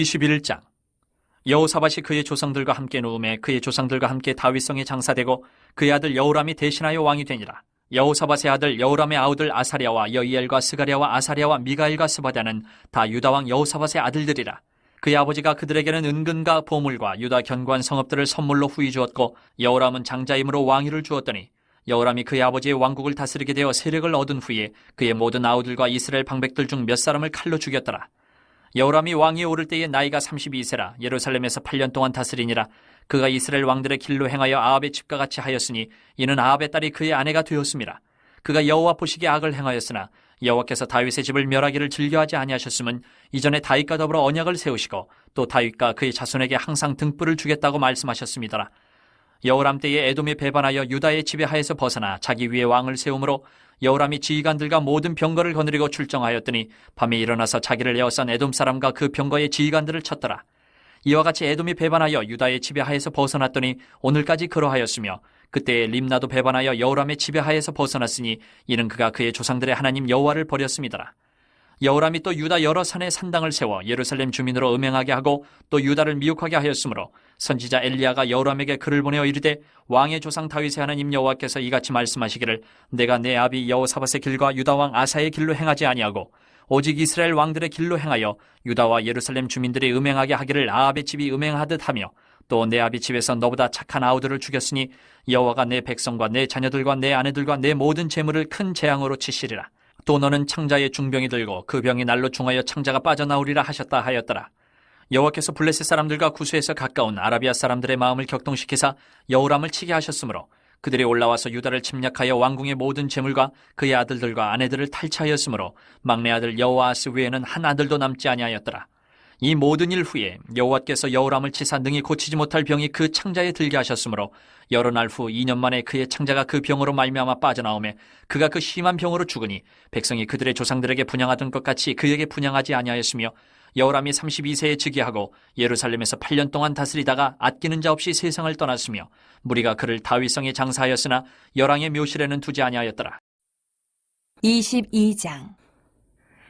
21장. 여호사밧이 그의 조상들과 함께 누움에 그의 조상들과 함께 다윗성에 장사되고 그의 아들 여호람이 대신하여 왕이 되니라. 여호사밧의 아들 여호람의 아우들 아사랴와 여이엘과 스가랴와 아사랴와 미가엘과 스바다는 다 유다왕 여호사밧의 아들들이라. 그의 아버지가 그들에게는 은근과 보물과 유다 견고한 성읍들을 선물로 후히 주었고 여호람은 장자임으로 왕위를 주었더니 여호람이 그의 아버지의 왕국을 다스리게 되어 세력을 얻은 후에 그의 모든 아우들과 이스라엘 방백들 중 몇 사람을 칼로 죽였더라. 여호람이 왕위에 오를 때에 나이가 32세라 예루살렘에서 8년 동안 다스리니라. 그가 이스라엘 왕들의 길로 행하여 아합의 집과 같이 하였으니 이는 아합의 딸이 그의 아내가 되었음이라. 그가 여호와 보시기에 악을 행하였으나 여호와께서 다윗의 집을 멸하기를 즐겨하지 아니하셨음은 이전에 다윗과 더불어 언약을 세우시고 또 다윗과 그의 자손에게 항상 등불을 주겠다고 말씀하셨습니다. 여호람 때에 에돔이 배반하여 유다의 지배하에서 벗어나 자기 위에 왕을 세우므로 여호람이 지휘관들과 모든 병거를 거느리고 출정하였더니 밤에 일어나서 자기를 에워싼 에돔 사람과 그 병거의 지휘관들을 쳤더라. 이와 같이 에돔이 배반하여 유다의 지배하에서 벗어났더니 오늘까지 그러하였으며 그때에 림나도 배반하여 여호람의 지배하에서 벗어났으니 이는 그가 그의 조상들의 하나님 여호와를 버렸음이더라. 여호람이 또 유다 여러 산에 산당을 세워 예루살렘 주민으로 음행하게 하고 또 유다를 미혹하게 하였으므로 선지자 엘리야가 여호람에게 글을 보내어 이르되 왕의 조상 다윗의 하나님 여호와께서 이같이 말씀하시기를 내가 내 아비 여호사밧의 길과 유다 왕 아사의 길로 행하지 아니하고 오직 이스라엘 왕들의 길로 행하여 유다와 예루살렘 주민들이 음행하게 하기를 아합의 집이 음행하듯 하며 또 내 아비 집에서 너보다 착한 아우들을 죽였으니 여호와가 내 백성과 내 자녀들과 내 아내들과 내 모든 재물을 큰 재앙으로 치시리라. 또 너는 창자의 중병이 들고 그 병이 날로 중하여 창자가 빠져나오리라 하셨다 하였더라. 여호와께서 블레셋 사람들과 구스에서 가까운 아라비아 사람들의 마음을 격동시키사 여호람을 치게 하셨으므로 그들이 올라와서 유다를 침략하여 왕궁의 모든 재물과 그의 아들들과 아내들을 탈취하였으므로 막내 아들 여호아스 외에는 한 아들도 남지 아니하였더라. 이 모든 일 후에 여호와께서 여호람을 치사 능히 고치지 못할 병이 그 창자에 들게 하셨으므로 여러 날 후 2년 만에 그의 창자가 그 병으로 말미암아 빠져나오매 그가 그 심한 병으로 죽으니 백성이 그들의 조상들에게 분향하던 것 같이 그에게 분향하지 아니하였으며 여호람이 32세에 즉위하고 예루살렘에서 8년 동안 다스리다가 아끼는 자 없이 세상을 떠났으며 무리가 그를 다윗성에 장사하였으나 열왕의 묘실에는 두지 아니하였더라. 22장.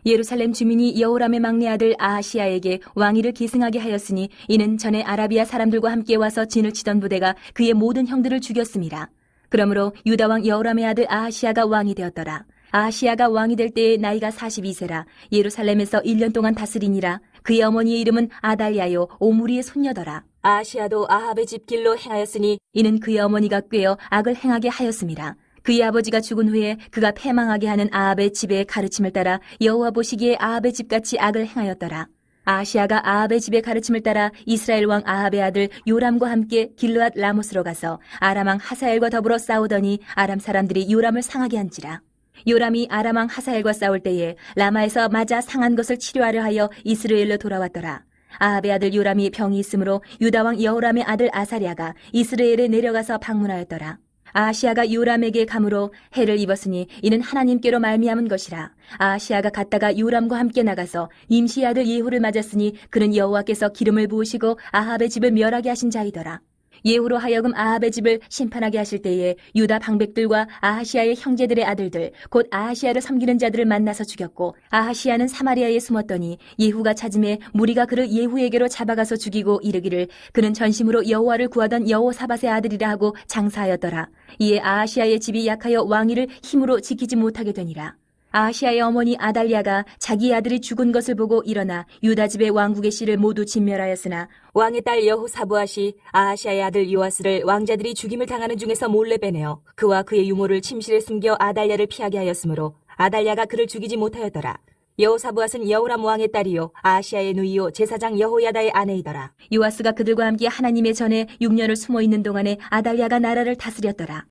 예루살렘 주민이 여호람의 막내 아들 아하시야에게 왕위를 계승하게 하였으니 이는 전에 아라비아 사람들과 함께 와서 진을 치던 부대가 그의 모든 형들을 죽였습니다. 그러므로 유다 왕 여호람의 아들 아하시야가 왕이 되었더라. 아하시야가 왕이 될 때에 나이가 42세라 예루살렘에서 1년 동안 다스리니라. 그의 어머니의 이름은 아달랴요 오므리의 손녀더라. 아하시야도 아합의 집 길로 행하였으니 이는 그의 어머니가 꾀어 악을 행하게 하였음이라. 그의 아버지가 죽은 후에 그가 패망하게 하는 아합의 집의 가르침을 따라 여호와 보시기에 아합의 집같이 악을 행하였더라. 아하시야가 아합의 집의 가르침을 따라 이스라엘 왕 아합의 아들 요람과 함께 길르앗 라못으로 가서 아람 왕 하사엘과 더불어 싸우더니 아람 사람들이 요람을 상하게 한지라. 요람이 아람 왕 하사엘과 싸울 때에 라마에서 맞아 상한 것을 치료하려 하여 이스라엘로 돌아왔더라. 아합의 아들 요람이 병이 있으므로 유다 왕 여호람의 아들 아사랴가 이스라엘에 내려가서 방문하였더라. 아하시야가 요람에게 감으로 해를 입었으니 이는 하나님께로 말미암은 것이라. 아하시야가 갔다가 요람과 함께 나가서 임시의 아들 예후를 맞았으니 그는 여호와께서 기름을 부으시고 아합의 집을 멸하게 하신 자이더라. 예후로 하여금 아합의 집을 심판하게 하실 때에 유다 방백들과 아하시야의 형제들의 아들들 곧 아하시야를 섬기는 자들을 만나서 죽였고 아하시야는 사마리아에 숨었더니 예후가 찾음에 무리가 그를 예후에게로 잡아가서 죽이고 이르기를 그는 전심으로 여호와를 구하던 여호사밧의 아들이라 하고 장사하였더라. 이에 아하시야의 집이 약하여 왕위를 힘으로 지키지 못하게 되니라. 아하시야의 어머니 아달랴가 자기 아들이 죽은 것을 보고 일어나 유다 집의 왕국의 씨를 모두 진멸하였으나 왕의 딸 여호사부앗이 아하시야의 아들 요아스를 왕자들이 죽임을 당하는 중에서 몰래 빼내어 그와 그의 유모를 침실에 숨겨 아달랴를 피하게 하였으므로 아달랴가 그를 죽이지 못하였더라. 여호사부앗은 여호람 왕의 딸이요 아하시야의 누이요 제사장 여호야다의 아내이더라. 요아스가 그들과 함께 하나님의 전에 6년을 숨어 있는 동안에 아달랴가 나라를 다스렸더라.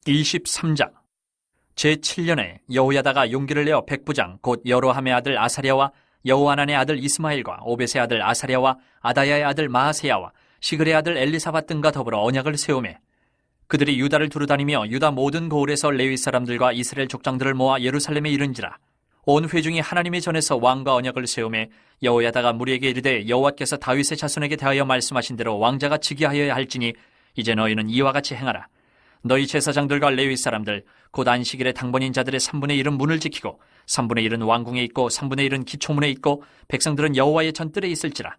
23장. 제7년에 여호야다가 용기를 내어 백부장 곧 여로함의 아들 아사랴와 여호하난의 아들 이스마엘과 오벳의 아들 아사랴와 아다야의 아들 마하세야와 시글의 아들 엘리사밧 등과 더불어 언약을 세우매 그들이 유다를 두루다니며 유다 모든 고을에서 레위 사람들과 이스라엘 족장들을 모아 예루살렘에 이른지라. 온 회중이 하나님의 전에서 왕과 언약을 세우매 여호야다가 무리에게 이르되 여호와께서 다윗의 자손에게 대하여 말씀하신 대로 왕자가 즉위하여야 할지니 이제 너희는 이와 같이 행하라. 너희 제사장들과 레위 사람들 곧 안식일에 당번인 자들의 3분의 1은 문을 지키고 3분의 1은 왕궁에 있고 3분의 1은 기초문에 있고 백성들은 여호와의 전뜰에 있을지라.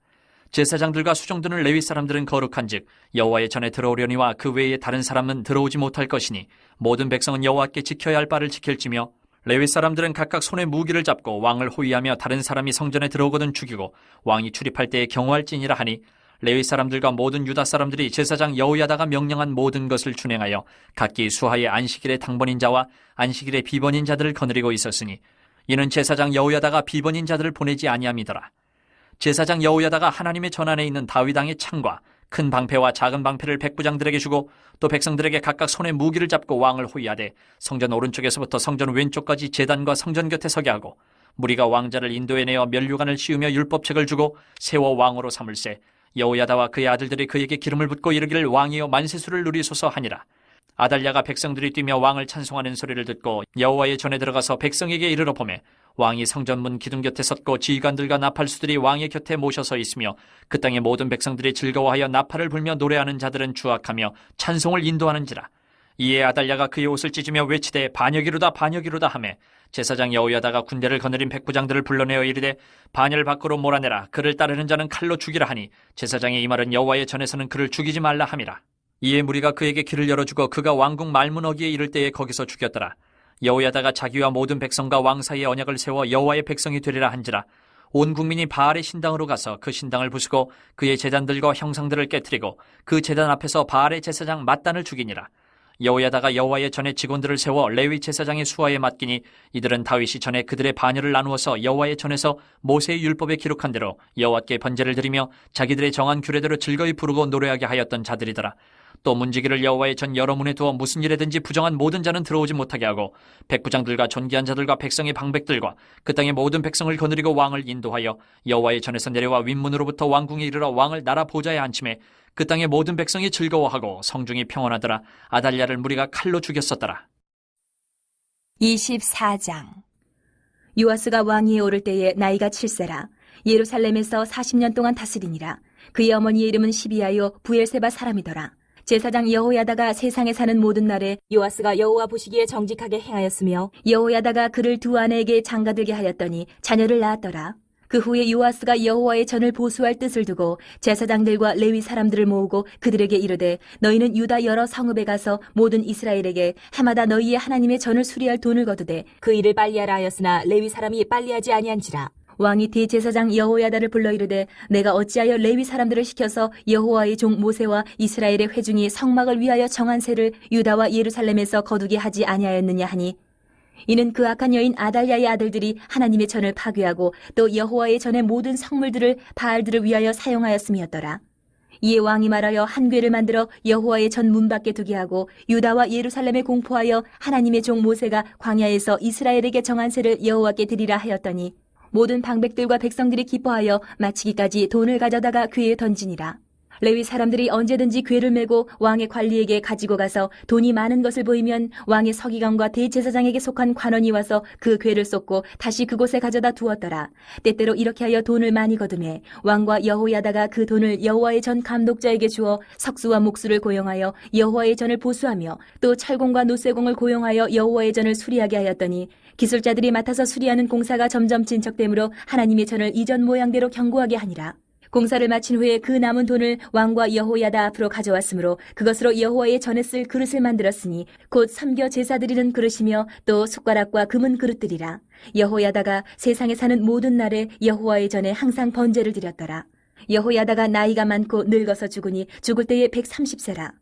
제사장들과 수종드는 레위 사람들은 거룩한즉 여호와의 전에 들어오려니와 그 외에 다른 사람은 들어오지 못할 것이니 모든 백성은 여호와께 지켜야 할 바를 지킬지며 레위 사람들은 각각 손에 무기를 잡고 왕을 호위하며 다른 사람이 성전에 들어오거든 죽이고 왕이 출입할 때에 경호할지니라 하니 레위 사람들과 모든 유다 사람들이 제사장 여호야다가 명령한 모든 것을 준행하여 각기 수하의 안식일의 당번인 자와 안식일의 비번인 자들을 거느리고 있었으니 이는 제사장 여호야다가 비번인 자들을 보내지 아니함이더라. 제사장 여호야다가 하나님의 전안에 있는 다윗왕의 창과 큰 방패와 작은 방패를 백부장들에게 주고 또 백성들에게 각각 손에 무기를 잡고 왕을 호위하되 성전 오른쪽에서부터 성전 왼쪽까지 제단과 성전 곁에 서게 하고 무리가 왕자를 인도해내어 면류관을 씌우며 율법책을 주고 세워 왕으로 삼을세. 여호야다와 그의 아들들이 그에게 기름을 붓고 이르기를 왕이여 만세수를 누리소서 하니라. 아달랴가 백성들이 뛰며 왕을 찬송하는 소리를 듣고 여호와의 전에 들어가서 백성에게 이르러 보매 왕이 성전문 기둥 곁에 섰고 지휘관들과 나팔수들이 왕의 곁에 모셔서 있으며 그 땅의 모든 백성들이 즐거워하여 나팔을 불며 노래하는 자들은 주악하며 찬송을 인도하는지라. 이에 아달랴가 그의 옷을 찢으며 외치되 반역이로다 반역이로다 하매 제사장 여호야다가 군대를 거느린 백부장들을 불러내어 이르되 반열 밖으로 몰아내라. 그를 따르는 자는 칼로 죽이라 하니 제사장의 이 말은 여호와의 전에서는 그를 죽이지 말라 함이라. 이에 무리가 그에게 길을 열어주고 그가 왕궁 말문어기에 이를 때에 거기서 죽였더라. 여호야다가 자기와 모든 백성과 왕 사이에 언약을 세워 여호와의 백성이 되리라 한지라. 온 국민이 바알의 신당으로 가서 그 신당을 부수고 그의 제단들과 형상들을 깨뜨리고 그 제단 앞에서 바알의 제사장 맏단을 죽이니라. 여호야다가 여호와의 전에 직원들을 세워 레위 제사장의 수하에 맡기니 이들은 다윗이 전에 그들의 반열을 나누어서 여호와의 전에서 모세의 율법에 기록한 대로 여호와께 번제를 드리며 자기들의 정한 규례대로 즐거이 부르고 노래하게 하였던 자들이더라. 또 문지기를 여호와의 전 여러 문에 두어 무슨 일에든지 부정한 모든 자는 들어오지 못하게 하고 백부장들과 존귀한 자들과 백성의 방백들과 그 땅의 모든 백성을 거느리고 왕을 인도하여 여호와의 전에서 내려와 윗문으로부터 왕궁에 이르러 왕을 나라 보좌에 앉히매 그 땅의 모든 백성이 즐거워하고 성중이 평온하더라. 아달랴를 무리가 칼로 죽였었더라. 24장. 요아스가 왕위에 오를 때에 나이가 7세라. 예루살렘에서 40년 동안 다스리니라. 그의 어머니의 이름은 시비아요 부엘세바 사람이더라. 제사장 여호야다가 세상에 사는 모든 날에 요아스가 여호와 보시기에 정직하게 행하였으며 여호야다가 그를 두 아내에게 장가들게 하였더니 자녀를 낳았더라. 그 후에 요아스가 여호와의 전을 보수할 뜻을 두고 제사장들과 레위 사람들을 모으고 그들에게 이르되 너희는 유다 여러 성읍에 가서 모든 이스라엘에게 해마다 너희의 하나님의 전을 수리할 돈을 거두되 그 일을 빨리하라 하였으나 레위 사람이 빨리하지 아니한지라. 왕이 대제사장 여호야다를 불러 이르되 내가 어찌하여 레위 사람들을 시켜서 여호와의 종 모세와 이스라엘의 회중이 성막을 위하여 정한 세를 유다와 예루살렘에서 거두게 하지 아니하였느냐 하니 이는 그 악한 여인 아달랴의 아들들이 하나님의 전을 파괴하고 또 여호와의 전의 모든 성물들을 바알들을 위하여 사용하였음이었더라. 이에 왕이 말하여 한 궤를 만들어 여호와의 전 문 밖에 두게 하고 유다와 예루살렘에 공포하여 하나님의 종 모세가 광야에서 이스라엘에게 정한 세를 여호와께 드리라 하였더니 모든 방백들과 백성들이 기뻐하여 마치기까지 돈을 가져다가 궤에 던지니라. 레위 사람들이 언제든지 궤를 메고 왕의 관리에게 가지고 가서 돈이 많은 것을 보이면 왕의 서기관과 대제사장에게 속한 관원이 와서 그 궤를 쏟고 다시 그곳에 가져다 두었더라. 때때로 이렇게 하여 돈을 많이 거두매 왕과 여호야다가 그 돈을 여호와의 전 감독자에게 주어 석수와 목수를 고용하여 여호와의 전을 보수하며 또 철공과 노쇠공을 고용하여 여호와의 전을 수리하게 하였더니 기술자들이 맡아서 수리하는 공사가 점점 진척되므로 하나님의 전을 이전 모양대로 견고하게 하니라. 공사를 마친 후에 그 남은 돈을 왕과 여호야다 앞으로 가져왔으므로 그것으로 여호와의 전에 쓸 그릇을 만들었으니 곧 섬겨 제사 드리는 그릇이며 또 숟가락과 금은 그릇들이라. 여호야다가 세상에 사는 모든 날에 여호와의 전에 항상 번제를 드렸더라. 여호야다가 나이가 많고 늙어서 죽으니 죽을 때에 130세라.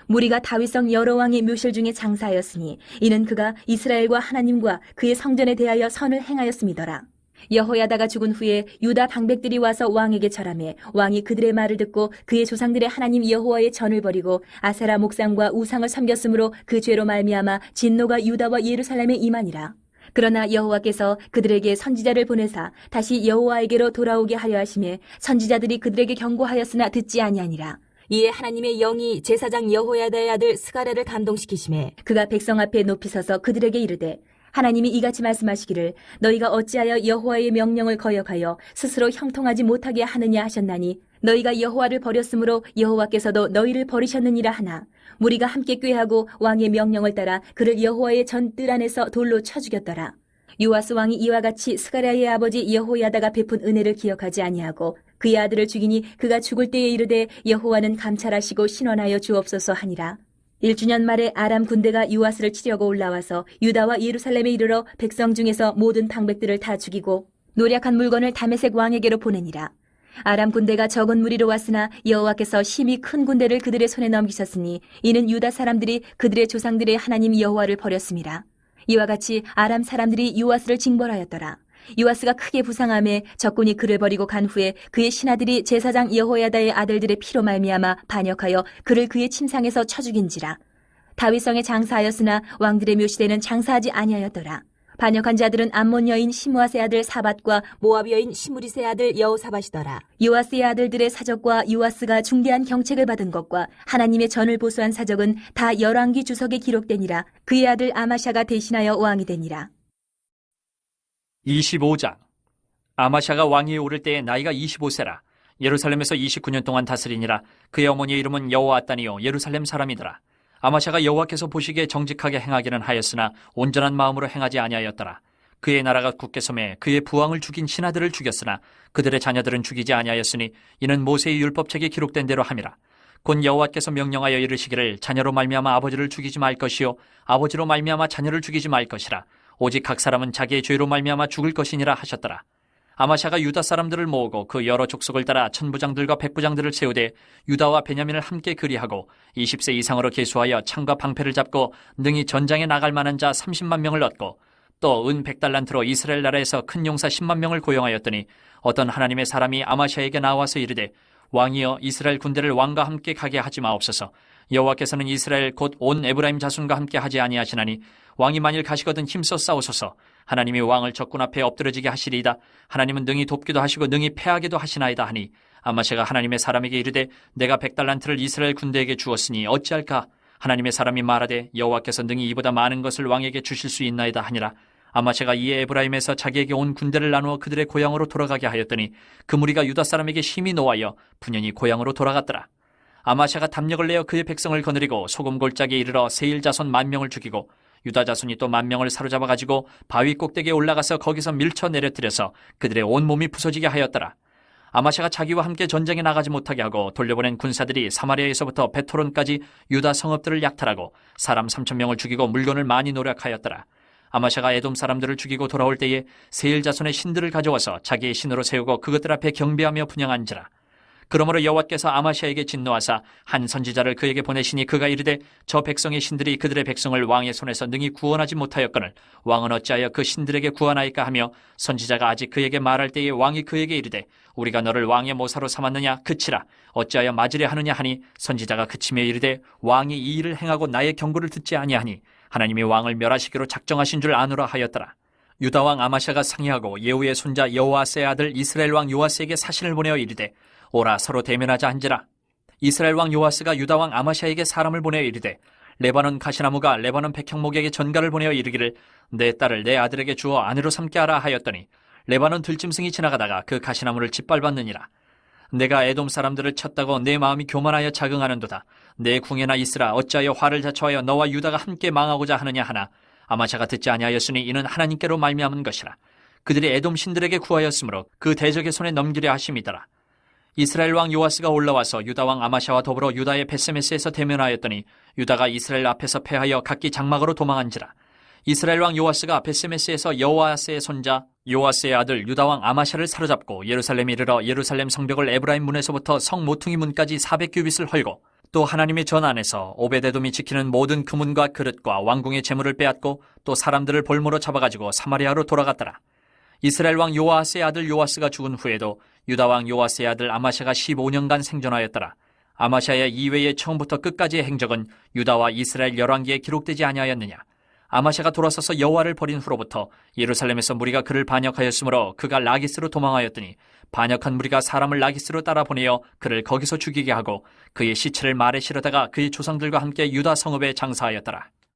무리가 다윗성 여러 왕의 묘실 중에 장사하였으니 이는 그가 이스라엘과 하나님과 그의 성전에 대하여 선을 행하였음이더라. 여호야다가 죽은 후에 유다 방백들이 와서 왕에게 절하매 왕이 그들의 말을 듣고 그의 조상들의 하나님 여호와의 전을 버리고 아세라 목상과 우상을 섬겼으므로 그 죄로 말미암아 진노가 유다와 예루살렘에 임하니라. 그러나 여호와께서 그들에게 선지자를 보내사 다시 여호와에게로 돌아오게 하려 하심에 선지자들이 그들에게 경고하였으나 듣지 아니하니라. 이에 하나님의 영이 제사장 여호야다의 아들 스가랴를 감동시키심에 그가 백성 앞에 높이 서서 그들에게 이르되 하나님이 이같이 말씀하시기를 너희가 어찌하여 여호와의 명령을 거역하여 스스로 형통하지 못하게 하느냐 하셨나니 너희가 여호와를 버렸으므로 여호와께서도 너희를 버리셨느니라 하나 무리가 함께 꾀하고 왕의 명령을 따라 그를 여호와의 전 뜰 안에서 돌로 쳐 죽였더라. 요아스 왕이 이와 같이 스가랴의 아버지 여호야다가 베푼 은혜를 기억하지 아니하고 그의 아들을 죽이니 그가 죽을 때에 이르되 여호와는 감찰하시고 신원하여 주옵소서 하니라. 1주년 말에 아람 군대가 요아스를 치려고 올라와서 유다와 예루살렘에 이르러 백성 중에서 모든 방백들을 다 죽이고 노략한 물건을 다메섹 왕에게로 보내니라. 아람 군대가 적은 무리로 왔으나 여호와께서 심히 큰 군대를 그들의 손에 넘기셨으니 이는 유다 사람들이 그들의 조상들의 하나님 여호와를 버렸습니다. 이와 같이 아람 사람들이 요아스를 징벌하였더라. 요아스가 크게 부상함에 적군이 그를 버리고 간 후에 그의 신하들이 제사장 여호야다의 아들들의 피로 말미암아 반역하여 그를 그의 침상에서 쳐 죽인지라. 다윗성에 장사하였으나 왕들의 묘시대는 장사하지 아니하였더라. 반역한 자들은 암몬 여인 시므아세 아들 사밧과 모압 여인 시므리세 아들 여호사밧이더라. 요아스의 아들들의 사적과 요아스가 중대한 경책을 받은 것과 하나님의 전을 보수한 사적은 다 열왕기 주석에 기록되니라. 그의 아들 아마샤가 대신하여 왕이 되니라. 25장. 아마샤가 왕위에 오를 때에 나이가 25세라. 예루살렘에서 29년 동안 다스리니라. 그의 어머니의 이름은 여호아따니요 예루살렘 사람이더라. 아마샤가 여호와께서 보시기에 정직하게 행하기는 하였으나 온전한 마음으로 행하지 아니하였더라. 그의 나라가 굳게 섬에 그의 부왕을 죽인 신하들을 죽였으나 그들의 자녀들은 죽이지 아니하였으니 이는 모세의 율법책에 기록된 대로 함이라. 곧 여호와께서 명령하여 이르시기를 자녀로 말미암아 아버지를 죽이지 말 것이요 아버지로 말미암아 자녀를 죽이지 말 것이라. 오직 각 사람은 자기의 죄로 말미암아 죽을 것이니라 하셨더라. 아마샤가 유다 사람들을 모으고 그 여러 족속을 따라 천부장들과 백부장들을 세우되 유다와 베냐민을 함께 그리하고 20세 이상으로 계수하여 창과 방패를 잡고 능히 전장에 나갈 만한 자 30만 명을 얻고 또 은 100달란트로 이스라엘 나라에서 큰 용사 10만 명을 고용하였더니 어떤 하나님의 사람이 아마샤에게 나와서 이르되 왕이여 이스라엘 군대를 왕과 함께 가게 하지 마옵소서. 여호와께서는 이스라엘 곧 온 에브라임 자손과 함께 하지 아니하시나니 왕이 만일 가시거든 힘써 싸우소서. 하나님이 왕을 적군 앞에 엎드러지게 하시리이다. 하나님은 능히 돕기도 하시고 능히 패하기도 하시나이다 하니 아마샤가 하나님의 사람에게 이르되 내가 100달란트를 이스라엘 군대에게 주었으니 어찌할까? 하나님의 사람이 말하되 여호와께서 능히 이보다 많은 것을 왕에게 주실 수 있나이다 하니라. 아마샤가 이에 에브라임에서 자기에게 온 군대를 나누어 그들의 고향으로 돌아가게 하였더니 그 무리가 유다 사람에게 심히 노하여 분연히 고향으로 돌아갔더라. 아마샤가 담력을 내어 그의 백성을 거느리고 소금 골짜기에 이르러 세일 자손 10,000명을 죽이고 유다 자손이 또 10,000명을 사로잡아 가지고 바위 꼭대기에 올라가서 거기서 밀쳐 내려뜨려서 그들의 온 몸이 부서지게 하였더라. 아마샤가 자기와 함께 전쟁에 나가지 못하게 하고 돌려보낸 군사들이 사마리아에서부터 베토론까지 유다 성읍들을 약탈하고 사람 3,000명을 죽이고 물건을 많이 노력하였더라. 아마샤가 에돔 사람들을 죽이고 돌아올 때에 세일 자손의 신들을 가져와서 자기의 신으로 세우고 그것들 앞에 경배하며 분향한지라. 그러므로 여호와께서 아마샤에게 진노하사 한 선지자를 그에게 보내시니 그가 이르되 저 백성의 신들이 그들의 백성을 왕의 손에서 능히 구원하지 못하였거늘 왕은 어찌하여 그 신들에게 구하나이까 하며 선지자가 아직 그에게 말할 때에 왕이 그에게 이르되 우리가 너를 왕의 모사로 삼았느냐 그치라 어찌하여 맞으려 하느냐 하니 선지자가 그치며 이르되 왕이 이 일을 행하고 나의 경고를 듣지 아니하니 하나님이 왕을 멸하시기로 작정하신 줄 아노라 하였더라. 유다 왕 아마샤가 상의하고 예후의 손자 여호아스의 아들 이스라엘 왕 요아스에게 사신을 보내어 이르되 오라 서로 대면하자 한지라. 이스라엘 왕 요아스가 유다 왕 아마샤에게 사람을 보내어 이르되 레바논 가시나무가 레바논 백향목에게 전가를 보내어 이르기를 내 딸을 내 아들에게 주어 아내로 삼게 하라 하였더니 레바논 들짐승이 지나가다가 그 가시나무를 짓밟았느니라. 내가 에돔 사람들을 쳤다고 내 마음이 교만하여 자긍하는도다. 내 궁에나 있으라 어찌하여 화를 자초하여 너와 유다가 함께 망하고자 하느냐 하나 아마샤가 듣지 아니하였으니 이는 하나님께로 말미암은 것이라. 그들이 에돔 신들에게 구하였으므로 그 대적의 손에 넘기려 하심이더라. 이스라엘 왕 요아스가 올라와서 유다 왕 아마샤와 더불어 유다의 베세메스에서 대면하였더니 유다가 이스라엘 앞에서 패하여 각기 장막으로 도망한지라. 이스라엘 왕 요아스가 베세메스에서 여호아스의 손자 요아스의 아들 유다 왕 아마샤를 사로잡고 예루살렘에 이르러 예루살렘 성벽을 에브라임 문에서부터 성 모퉁이 문까지 400규빗을 헐고 또 하나님의 전 안에서 오베데돔이 지키는 모든 금문과 그릇과 왕궁의 재물을 빼앗고 또 사람들을 볼모로 잡아가지고 사마리아로 돌아갔더라. 이스라엘 왕 요아스의 아들 요아스가 죽은 후에도 유다 왕 요아스의 아들 아마샤가 15년간 생존하였더라. 아마샤의 이외의 처음부터 끝까지의 행적은 유다와 이스라엘 열왕기에 기록되지 아니하였느냐. 아마샤가 돌아서서 여호와를 버린 후로부터 예루살렘에서 무리가 그를 반역하였으므로 그가 라기스로 도망하였더니 반역한 무리가 사람을 라기스로 따라 보내어 그를 거기서 죽이게 하고 그의 시체를 말에 실어다가 그의 조상들과 함께 유다 성읍에 장사하였더라.